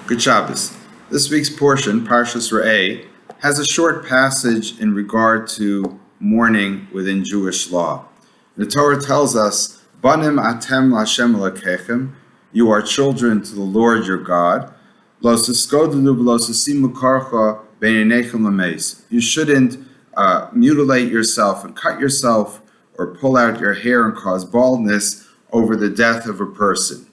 Good Shabbos. This week's portion, Parshas Re'eh, has a short passage in regard to mourning within Jewish law. The Torah tells us, Banim atem l'Hashem Elokechem, you are children to the Lord your God. Lo tiskodelu v'lo tisimu karcha b'einechem l'meis. You shouldn't mutilate yourself and cut yourself or pull out your hair and cause baldness over the death of a person.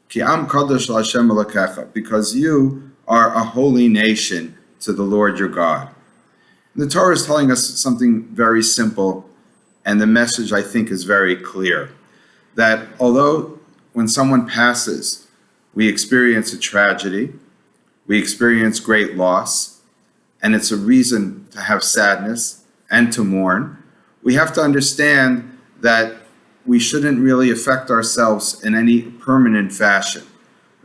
Ki am kadosh l'Hashem Elokecha, because you are a holy nation to the Lord your God. The Torah is telling us something very simple, and the message, I think, is very clear. That although when someone passes, we experience a tragedy, we experience great loss, and it's a reason to have sadness and to mourn, we have to understand that we shouldn't really affect ourselves in any permanent fashion.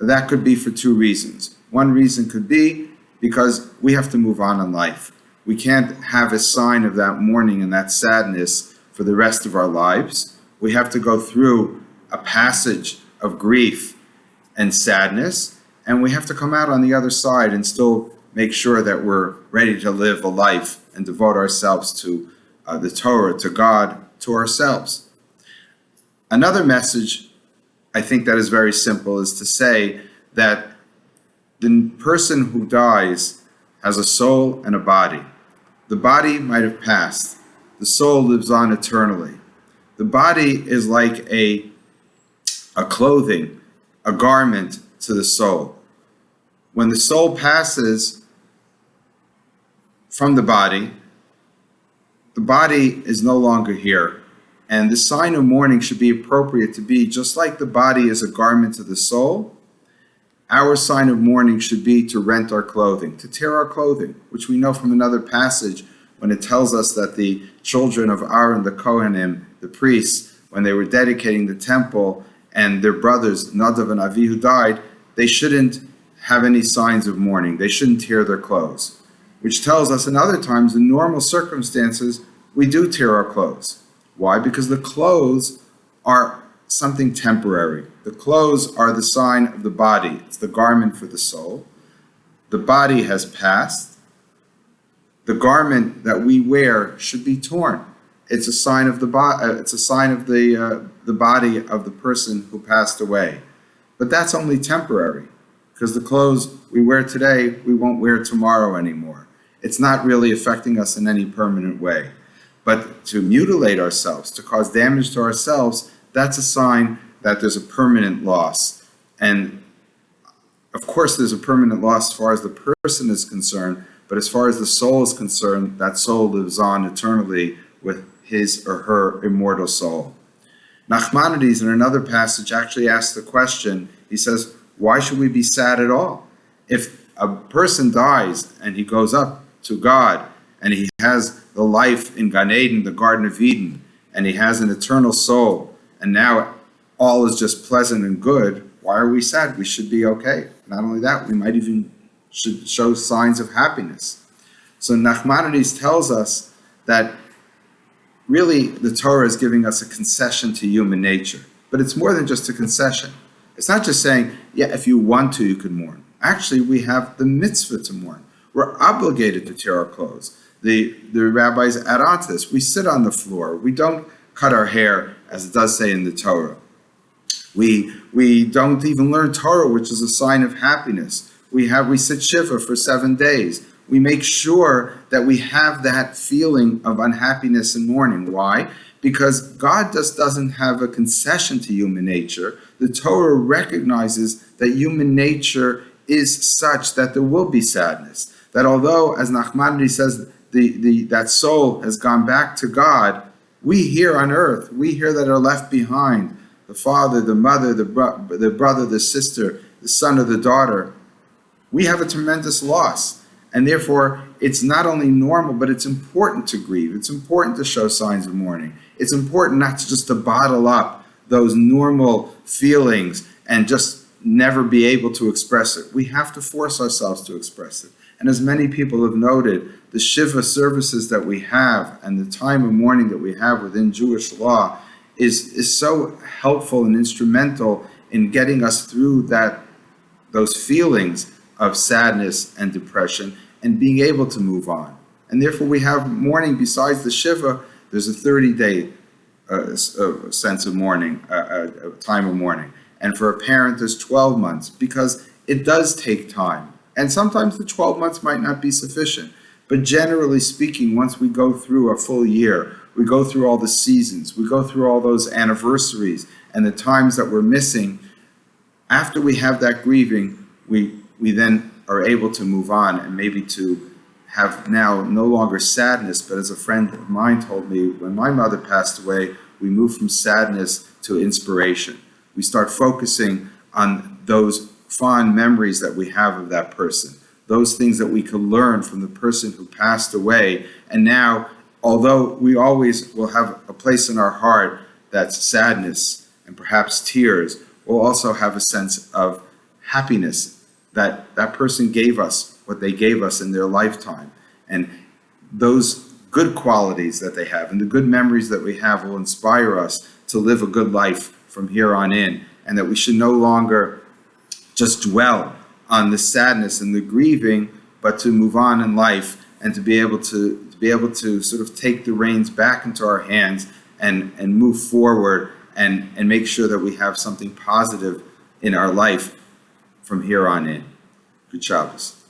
That could be for two reasons. One reason could be because we have to move on in life. We can't have a sign of that mourning and that sadness for the rest of our lives. We have to go through a passage of grief and sadness, and we have to come out on the other side and still make sure that we're ready to live a life and devote ourselves to the Torah, to God, to ourselves. Another message, I think that is very simple, is to say that the person who dies has a soul and a body. The body might have passed. The soul lives on eternally. The body is like a clothing, a garment to the soul. When the soul passes from the body is no longer here. And the sign of mourning should be appropriate to be, just like the body is a garment to the soul, our sign of mourning should be to rent our clothing, to tear our clothing, which we know from another passage when it tells us that the children of Aaron, the Kohanim, the priests, when they were dedicating the temple and their brothers, Nadav and Avihu, died, they shouldn't have any signs of mourning. They shouldn't tear their clothes, which tells us in other times, in normal circumstances, we do tear our clothes. Why? Because the clothes are something temporary. The clothes are the sign of the body. It's the garment for the soul. The body has passed. The garment that we wear should be torn. It's a sign of the the body of the person who passed away. But that's only temporary, because the clothes we wear today, we won't wear tomorrow anymore. It's not really affecting us in any permanent way. But to mutilate ourselves, to cause damage to ourselves, that's a sign that there's a permanent loss. And of course, there's a permanent loss as far as the person is concerned, but as far as the soul is concerned, that soul lives on eternally with his or her immortal soul. Nachmanides, in another passage, actually asks the question, he says, why should we be sad at all? If a person dies and he goes up to God and he has the life in Gan Eden, the Garden of Eden, and he has an eternal soul, and now all is just pleasant and good, why are we sad? We should be okay. Not only that, we might even should show signs of happiness. So Nachmanides tells us that really the Torah is giving us a concession to human nature. But it's more than just a concession. It's not just saying, yeah, if you want to, you can mourn. Actually, we have the mitzvah to mourn. We're obligated to tear our clothes. The rabbis add on to this. We sit on the floor. We don't cut our hair, as it does say in the Torah. We don't even learn Torah, which is a sign of happiness. We sit Shiva for 7 days. We make sure that we have that feeling of unhappiness and mourning. Why? Because God just doesn't have a concession to human nature. The Torah recognizes that human nature is such that there will be sadness. That although, as Nachmanides says, that soul has gone back to God, we here on earth, we here that are left behind, the father, the mother, the brother, the sister, the son or the daughter, we have a tremendous loss. And therefore, it's not only normal, but it's important to grieve. It's important to show signs of mourning. It's important not just to bottle up those normal feelings and just never be able to express it. We have to force ourselves to express it. And as many people have noted, the Shiva services that we have and the time of mourning that we have within Jewish law is so helpful and instrumental in getting us through those feelings of sadness and depression and being able to move on. And therefore we have mourning. Besides the Shiva, there's a 30-day sense of mourning, a time of mourning. And for a parent, there's 12 months, because it does take time. And sometimes the 12 months might not be sufficient. But generally speaking, once we go through a full year, we go through all the seasons, we go through all those anniversaries and the times that we're missing, after we have that grieving, we then are able to move on and maybe to have now no longer sadness. But as a friend of mine told me, when my mother passed away, we moved from sadness to inspiration. We start focusing on those fond memories that we have of that person, those things that we could learn from the person who passed away. And now, although we always will have a place in our heart that's sadness and perhaps tears, we'll also have a sense of happiness that that person gave us what they gave us in their lifetime. And those good qualities that they have and the good memories that we have will inspire us to live a good life from here on in, and that we should no longer just dwell on the sadness and the grieving, but to move on in life and to be able to sort of take the reins back into our hands and move forward and make sure that we have something positive in our life from here on in. Good Shabbos.